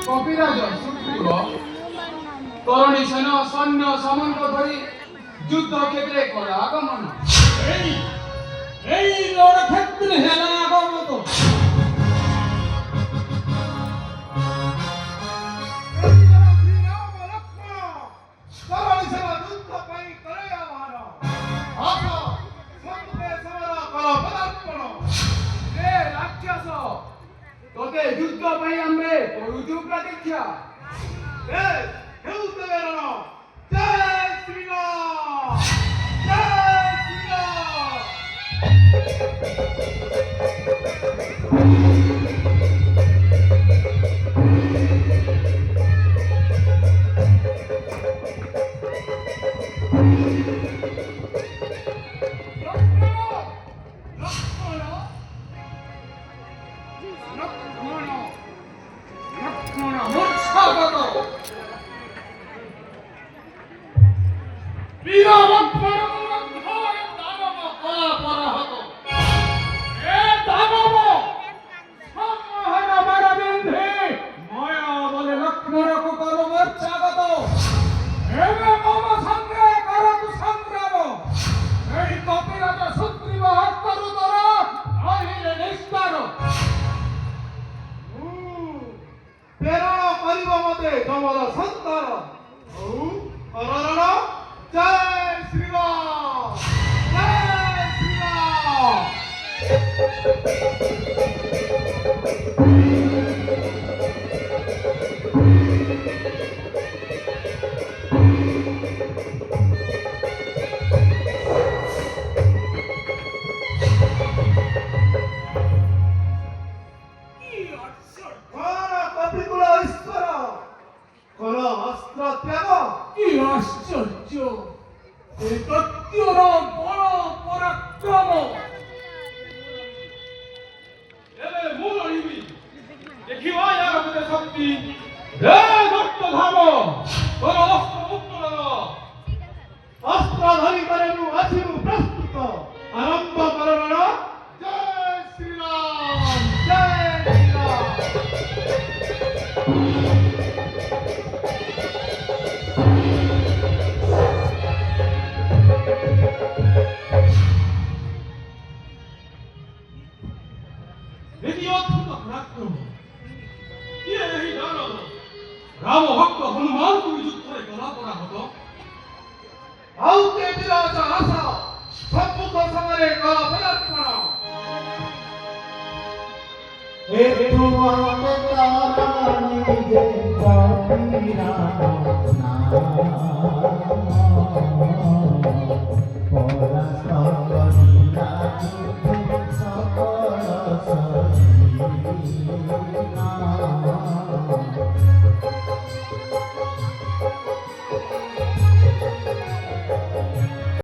কপিরাজ সুগ্রীব তরণী সেন সৈন্য সামন্ত ধরি যুদ্ধক্ষেত্রে করে আগমন। এই এই রণক্ষেত্রে হেলা আগমত তোতে যুদ্ধ পাই আমরে করুচু প্রতীক্ষা। হেউতে বেরোনো জয় শ্রীরাম জয় শ্রীরাম। প্রেরণা করিব মতে তোমার সন্তান অরণ জয় শ্রীরাম জয় শ্রীরাম। কপিকুল ঈশ্বর কোন অস্ত্র ত্যাগ। কি আশ্চর্য! এই দৈত্যর বড় পরাক্রম! এলে মূল অহিবি দেখিব ইয়ার মধ্যে শক্তি। হে দত্ত ধাম তোর অস্ত্র মুক্ত কর। অস্ত্র ধরি করে মু আছিমু প্রস্তুত আরম্ভ করণ জয় শ্রীরাম জয় শ্রীরাম। রাম ভক্ত হনুমান তুমি যুদ্ধে গলা পড়া হতো। আউতে বিরাজ আশা সম্মুখ সমরে কর পদার্পণ। একটু তারা নিজে কপিরা না